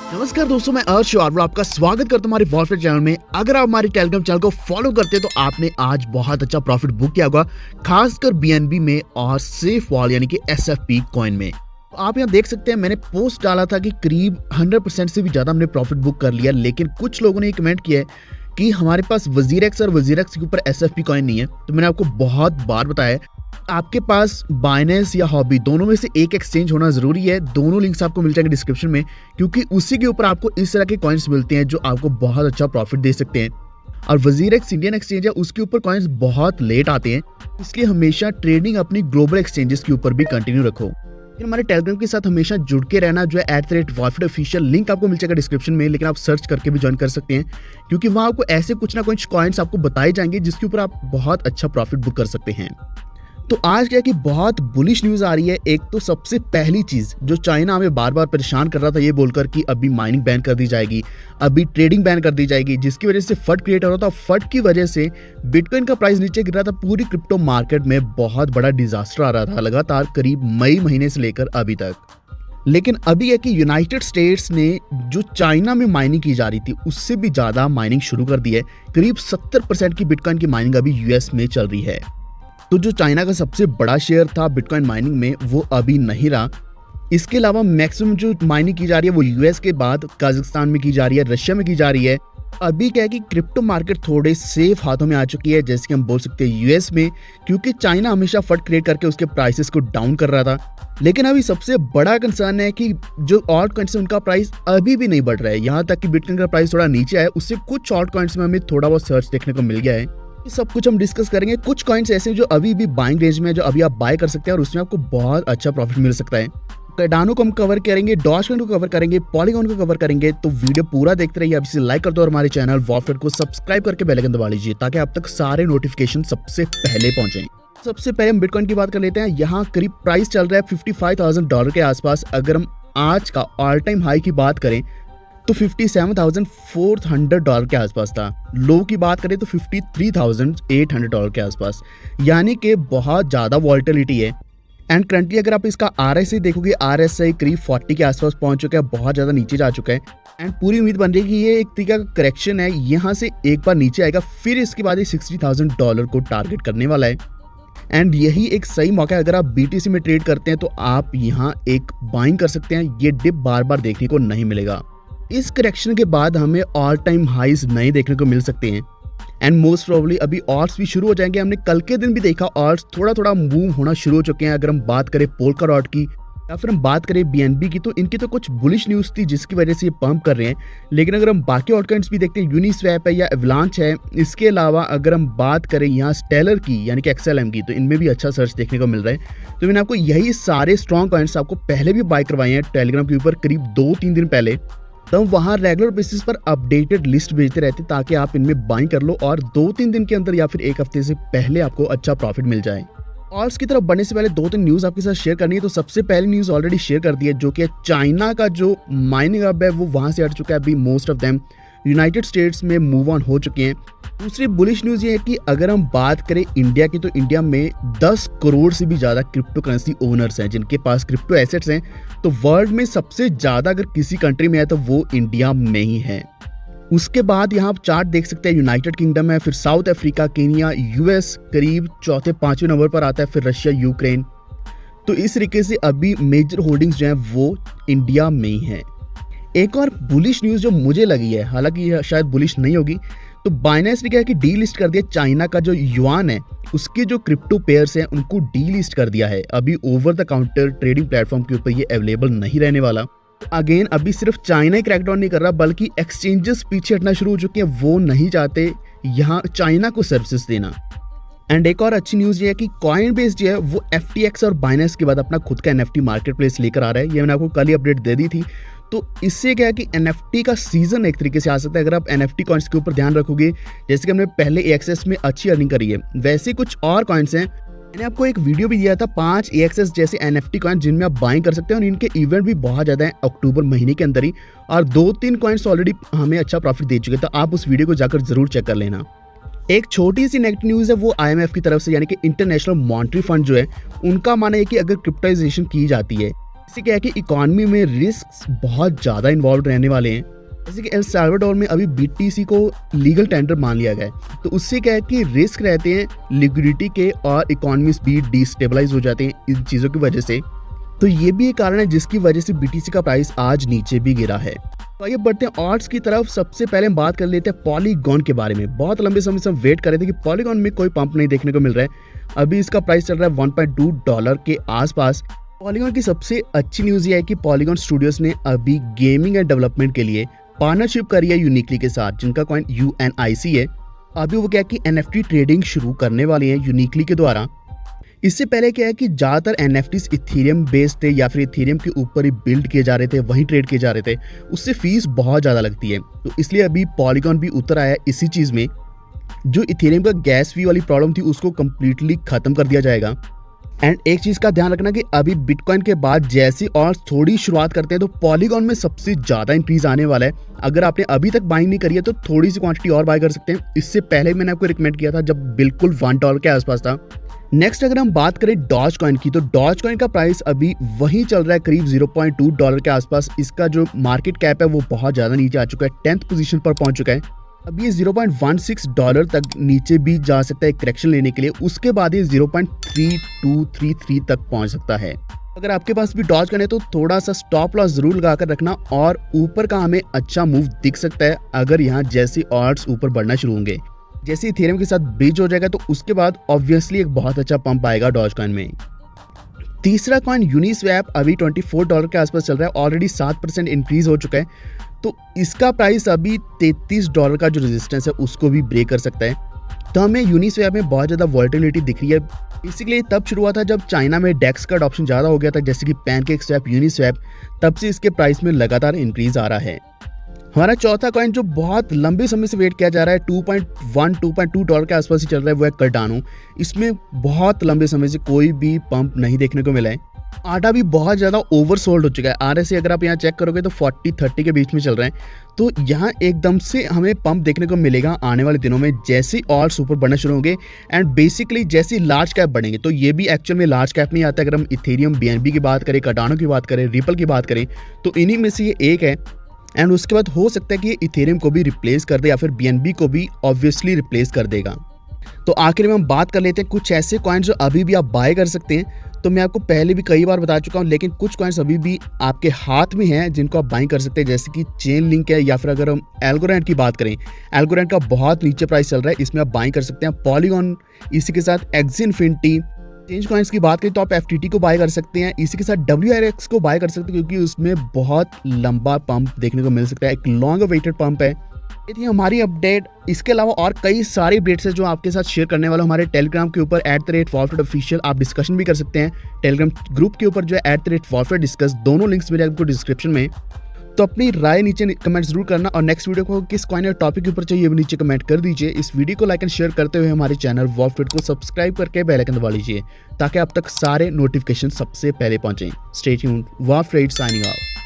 नमस्कार दोस्तों, मैं अर्श और आपका स्वागत करता हूं हमारे वॉरफेयर चैनल में। अगर आप हमारे टेलीग्राम चैनल को फॉलो करते हैं तो आपने आज बहुत अच्छा प्रॉफिट बुक किया होगा, खासकर बीएनबी में और सेफ वॉल यानी कि एसएफपी कॉइन में। आप यहाँ देख सकते हैं, मैंने पोस्ट डाला था कि करीब 100% से भी ज़्यादा हमने प्रॉफिट बुक कर लिया, लेकिन कुछ लोगों ने कमेंट किया है कि हमारे पास वजीरेक्स और वजीरेक्स के ऊपर एसएफपी कॉइन नहीं है। तो मैंने आपको बहुत बार बताया है, आपके पास बाइनेंस या हॉबी दोनों में से एक एक्सचेंज होना जरूरी है। दोनों लिंक्स आपको मिल जाएंगे डिस्क्रिप्शन में, क्योंकि उसी के ऊपर आपको इस तरह के कॉइन्स मिलते हैं जो आपको बहुत अच्छा प्रॉफिट दे सकते हैं। और वजीरेक्स इंडियन एक्सचेंज है, उसके ऊपर कॉइन्स बहुत लेट आते हैं, इसलिए हमेशा ट्रेडिंग अपनी ग्लोबल एक्सचेंजेस के ऊपर भी कंटिन्यू रखो। हमारे टेलीग्राम के साथ हमेशा जुड़ के रहना, जो है @वॉरफेयर लिंक आपको मिल जाएगा डिस्क्रिप्शन में, लेकिन आप सर्च करके भी ज्वाइन कर सकते हैं, क्योंकि वहाँ आपको ऐसे कुछ ना कुछ कॉइन्स आपको बताए जाएंगे जिसके ऊपर आप बहुत अच्छा प्रॉफिट बुक कर सकते हैं। तो आज क्या कि बहुत बुलिश न्यूज़ आ रही है। एक तो सबसे पहली चीज़, जो चाइना हमें बार बार परेशान कर रहा था ये बोलकर कि अभी माइनिंग बैन कर दी जाएगी, अभी ट्रेडिंग बैन कर दी जाएगी, जिसकी वजह से फट क्रिएट हो रहा था। फट की वजह से बिटकॉइन का प्राइस नीचे गिर रहा था, पूरी क्रिप्टो मार्केट में बहुत बड़ा डिजास्टर आ रहा था लगातार करीब मई महीने से लेकर अभी तक। लेकिन अभी है कि यूनाइटेड स्टेट्स ने जो चाइना में माइनिंग की जा रही थी उससे भी ज़्यादा माइनिंग शुरू कर दी है। करीब 70% की बिटकॉइन की माइनिंग अभी यूएस में चल रही है। तो जो चाइना का सबसे बड़ा शेयर था बिटकॉइन माइनिंग में, वो अभी नहीं रहा। इसके अलावा मैक्सिमम जो माइनिंग की जा रही है वो यूएस के बाद कजाकिस्तान में की जा रही है, रशिया में की जा रही है। अभी क्या है कि क्रिप्टो मार्केट थोड़े सेफ हाथों में आ चुकी है, जैसे कि हम बोल सकते हैं यूएस में, क्योंकि चाइना हमेशा फट क्रिएट करके उसके प्राइसेस को डाउन कर रहा था। लेकिन अभी सबसे बड़ा कंसर्न है कि जो ऑल्ट कॉइन्स है उनका प्राइस अभी भी नहीं बढ़ रहा है, यहाँ तक कि बिटकॉइन का प्राइस थोड़ा नीचे आया। उससे कुछ ऑल्ट कॉइन्स में हमें थोड़ा बहुत सर्च देखने को मिल गया है। सब कुछ हम डिस्कस करेंगे। कुछ कॉइन्स ऐसे जो अभी भी बाइंग रेंज में है, जो अभी आप बाय कर सकते हैं और उसमें आपको बहुत अच्छा प्रॉफिट मिल सकता है। कार्डानो को हम कवर करेंगे, डॉजकॉइन को कवर करेंगे, पॉलीगॉन को कवर करेंगे। तो वीडियो पूरा देखते रहिए। अब इसे लाइक कर दो और हमारे चैनल वॉरफेयर को सब्सक्राइब करके बेल आइकन दबा लीजिए, ताकि आप तक सारे नोटिफिकेशन सबसे पहले पहुंचे। सबसे पहले हम बिटकॉइन की बात कर लेते हैं। यहाँ करीब प्राइस चल रहा है $55,000 के आसपास। अगर हम आज का ऑल टाइम हाई की बात करें तो $57,400 के आसपास था। लो की बात करें तो $53,800 के आसपास, यानी कि बहुत ज़्यादा वॉलेटिलिटी है। एंड करंटली अगर आप इसका RSI देखोगे, RSI करीब 40 के आसपास पहुंच चुका है, बहुत ज़्यादा नीचे जा चुका है। एंड पूरी उम्मीद बन रही है कि ये एक तरीका का करेक्शन है, यहाँ से एक बार नीचे आएगा, फिर इसके बाद ये $60,000 को टारगेट करने वाला है। एंड यही एक सही मौका है। अगर आप BTC में ट्रेड करते हैं तो आप यहाँ एक बाइंग कर सकते हैं। ये डिप बार बार देखने को नहीं मिलेगा। इस करेक्शन के बाद हमें ऑल टाइम हाइज नए देखने को मिल सकते हैं। एंड मोस्ट प्रोबेबली अभी ऑल्ट्स भी शुरू हो जाएंगे। हमने कल के दिन भी देखा ऑल्ट्स थोड़ा थोड़ा मूव होना शुरू हो चुके हैं। अगर हम बात करें पोल्काडॉट की या फिर हम बात करें BNB की, तो इनकी तो कुछ बुलिश न्यूज़ थी जिसकी वजह से ये पंप कर रहे हैं। लेकिन अगर हम बाकी ऑल्टकॉइन्स भी देखते हैं, यूनिस्वैप है या एवलांच है, इसके अलावा अगर हम बात करें यहाँ स्टेलर की यानी कि XLM की, तो इनमें भी अच्छा सर्च देखने को मिल रहा है। तो मैंने आपको यही सारे स्ट्रॉन्ग कॉइन्स आपको पहले भी बाय करवाए हैं टेलीग्राम के ऊपर करीब 2-3 दिन पहले। तो हम वहाँ रेगुलर बेसिस पर अपडेटेड लिस्ट भेजते रहते हैं, ताकि आप इनमें बाइंग कर लो और 2-3 दिन के अंदर या फिर एक हफ्ते से पहले आपको अच्छा प्रॉफिट मिल जाए। ऑल्ट्स की तरफ बढ़ने से पहले 2-3 न्यूज़ आपके साथ शेयर करनी है। तो सबसे पहली न्यूज़ ऑलरेडी शेयर कर दी है, जो कि चाइना का जो माइनिंग हब है वो वहाँ से हट चुका है। अभी most of them United states में मूव ऑन हो चुके हैं। दूसरी बुलिश न्यूज़ ये है कि अगर हम बात करें इंडिया की, तो इंडिया में 10 करोड़ से भी ज़्यादा क्रिप्टो करेंसी ओनर्स हैं जिनके पास क्रिप्टो एसेट्स हैं। तो वर्ल्ड में सबसे ज़्यादा अगर किसी कंट्री में है तो वो इंडिया में ही है। उसके बाद यहाँ आप चार्ट देख सकते हैं, यूनाइटेड किंगडम है, फिर साउथ अफ्रीका, केनिया, US करीब 4-5वें नंबर पर आता है, फिर रशिया, यूक्रेन। तो इस तरीके से अभी मेजर होल्डिंग्स जो हैं वो इंडिया में ही है। एक और बुलिश न्यूज़ जो मुझे लगी है, हालांकि यह शायद बुलिश नहीं होगी, तो बाइनेंस ने क्या है कि डी लिस्ट कर दिया चाइना का जो युआन है, उसके जो क्रिप्टो पेयर्स हैं उनको डी लिस्ट कर दिया है। अभी over the counter trading platform के ऊपर ये अवेलेबल नहीं रहने वाला। अगेन अभी सिर्फ चाइना ही क्रैकडाउन नहीं कर रहा, बल्कि एक्सचेंजेस पीछे हटना शुरू हो चुके हैं। वो नहीं चाहते यहाँ चाइना को सर्विसेज देना। एंड एक और अच्छी न्यूज़ ये है कि कॉइनबेस जो है वो FTX और बाइनेंस के बाद अपना खुद का NFT मार्केट प्लेस लेकर आ रहा है। ये मैंने आपको कल ही अपडेट दे दी थी। तो इससे क्या है कि NFT का सीजन एक तरीके से आ सकता है अगर आप NFT कॉइन्स के ऊपर ध्यान रखोगे। जैसे कि हमने पहले AXS में अच्छी अर्निंग करी है, वैसे कुछ और कॉइन्स हैं। मैंने आपको एक वीडियो भी दिया था 5 AXS जैसे NFT कॉइन जिनमें आप बाइंग कर सकते हैं, और इनके इवेंट भी बहुत ज़्यादा है अक्टूबर महीने के अंदर ही, और 2-3 कॉइन्स ऑलरेडी हमें अच्छा प्रॉफिट दे चुके। तो आप उस वीडियो को जाकर जरूर चेक कर लेना। एक छोटी सी नेगेटिव न्यूज़ है वो IMF की तरफ से, यानी कि इंटरनेशनल मॉनेटरी फंड जो है, उनका मानना है कि अगर क्रिप्टाइजेशन की जाती है इससे क्या है कि इकोनॉमी में रिस्क बहुत ज़्यादा इन्वॉल्व रहने वाले हैं। जैसे कि एल साल्वाडोर में अभी BTC को लीगल टेंडर मान लिया गया है, तो उससे क्या है कि रिस्क रहते हैं लिक्विडिटी के और इकोनॉमी स्पीड डिस्टेबलाइज हो जाते हैं इन चीज़ों की वजह से। तो ये भी एक कारण है जिसकी वजह से BTC का प्राइस आज नीचे भी गिरा है। तो आइए बढ़ते हैं ऑड्स की तरफ। सबसे पहले हम बात कर लेते हैं पॉलीगॉन के बारे में। बहुत लंबे समय से हम वेट कर रहे थे कि पॉलीगॉन में कोई पंप नहीं देखने को मिल रहा है। अभी इसका प्राइस चल रहा है $1.2 के आसपास। पॉलीगॉन की सबसे अच्छी न्यूज़ ये है कि पॉलीगॉन स्टूडियोज ने अभी गेमिंग एंड डेवलपमेंट के लिए पार्टनरशिप करी है यूनिकली के साथ, जिनका कॉइन UNIC है। अभी वो क्या है कि NFT ट्रेडिंग शुरू करने वाली है यूनिकली के द्वारा। इससे पहले क्या है कि ज़्यादातर NFTs इथेरियम बेस्ड थे या फिर इथेरियम के ऊपर ही बिल्ड किए जा रहे थे, वहीं ट्रेड किए जा रहे थे। उससे फीस बहुत ज़्यादा लगती है, तो इसलिए अभी पॉलीगॉन भी उतर आया है इसी चीज़ में। जो इथेरियम का गैस फी वाली प्रॉब्लम थी उसको कम्प्लीटली ख़त्म कर दिया जाएगा। एंड एक चीज़ का ध्यान रखना कि अभी बिटकॉइन के बाद जैसे और थोड़ी शुरुआत करते हैं तो पॉलीगॉन में सबसे ज़्यादा इंक्रीज आने वाला है। अगर आपने अभी तक बाइंग नहीं करी है तो थोड़ी सी क्वांटिटी और बाय कर सकते हैं। इससे पहले मैंने आपको रिकमेंड किया था जब बिल्कुल $1 के आसपास था। नेक्स्ट अगर हम बात करें डॉज कॉइन की, तो डॉज कॉइन का प्राइस अभी वहीं चल रहा है करीब $0.2 के आसपास। इसका जो मार्केट कैप है वो बहुत ज़्यादा नीचे आ चुका है, 10th पोजीशन पर पहुंच चुका है। अब ये $0.16 तक नीचे भी जा सकता है करेक्शन लेने के लिए। उसके बाद ये 0.3233 तक पहुंच सकता है। अगर आपके पास भी डॉज कॉइन है तो थोड़ा सा स्टॉप लॉस जरूर लगा कर रखना, और ऊपर का हमें अच्छा मूव दिख सकता है अगर यहाँ जैसे ऑड्स ऊपर बढ़ना शुरू होंगे। जैसे इथेरियम के साथ ब्रिज हो जाएगा तो उसके बाद ऑब्वियसली एक बहुत अच्छा पंप आएगा डॉज कॉइन में। तीसरा कॉइन यूनिस्वैप अभी $24 के आसपास चल रहा है, ऑलरेडी 7% इंक्रीज हो चुका है। तो इसका प्राइस अभी $33 का जो रेजिस्टेंस है उसको भी ब्रेक कर सकता है। तो हमें यूनिस्वैप में बहुत ज़्यादा वॉलेटिलिटी दिख रही है। बेसिकली तब शुरू हुआ था जब चाइना में डेक्स का अडॉप्शन ज़्यादा हो गया था, जैसे कि पैनकेकस्वैप, यूनिस्वैप। तब से इसके प्राइस में लगातार इंक्रीज आ रहा है। हमारा चौथा कॉइन जो बहुत लंबे समय से वेट किया जा रहा है, $2.2 के आसपास ही चल रहा है, वो है कार्डानो। इसमें बहुत लंबे समय से कोई भी पंप नहीं देखने को मिला है। आटा भी बहुत ज़्यादा ओवरसोल्ड हो चुका है। RSI अगर आप यहाँ चेक करोगे तो 40-30 के बीच में चल रहे हैं। तो यहाँ एकदम से हमें पंप देखने को मिलेगा आने वाले दिनों में, जैसे और सुपर बढ़ना शुरू होंगे। एंड बेसिकली जैसे लार्ज कैप बढ़ेंगे, तो ये भी एक्चुअल में लार्ज कैप में आता है। अगर हम इथेरियम, BNB की बात करें, कार्डानो की बात करें, रिपल की बात करें, तो इन्हीं में से ये एक है। एंड उसके बाद हो सकता है कि ये इथेरियम को भी रिप्लेस कर दे या फिर BNB को भी ऑब्वियसली रिप्लेस कर देगा। तो आखिर में हम बात कर लेते हैं कुछ ऐसे कॉइन्स जो अभी भी आप बाय कर सकते हैं। तो मैं आपको पहले भी कई बार बता चुका हूं, लेकिन कुछ कॉइन्स अभी भी आपके हाथ में हैं जिनको आप बाइंग कर सकते हैं, जैसे कि चेन लिंक है, या फिर अगर हम एल्गोरैंड की बात करें, एल्गोरैंड का बहुत नीचे प्राइस चल रहा है, इसमें आप बाइंग कर सकते हैं। पॉलीगॉन, इसी के साथ एक्स इन्फिनिटी। चेंज कॉइन्स की बात करें तो आप FTT को बाय कर सकते हैं, इसी के साथ WRX को बाय कर सकते हैं, क्योंकि उसमें बहुत लंबा पंप देखने को मिल सकता है, एक लॉन्ग अवेटेड पंप है। ये थी हमारी अपडेट। इसके अलावा और कई सारी अपडेट्स है जो आपके साथ शेयर करने वाला हूं हमारे टेलीग्राम के ऊपर @WolfitOfficial। आप डिस्कशन भी कर सकते हैं टेलीग्राम ग्रुप के ऊपर, जो है @WolfitDiscuss। दोनों लिंक्स मेरे आपको डिस्क्रिप्शन में। तो अपनी राय नीचे कमेंट जरूर करना, और नेक्स्ट वीडियो को किस कॉइन या टॉपिक के ऊपर चाहिए वो नीचे कमेंट कर दीजिए। इस वीडियो को लाइक एंड शेयर करते हुए हमारे चैनल वॉल्फिट को सब्सक्राइब करके बेल आइकन दबा लीजिए, ताकि आप तक सारे नोटिफिकेशन सबसे पहले पहुंचें। Stay tuned, Wolfit signing of.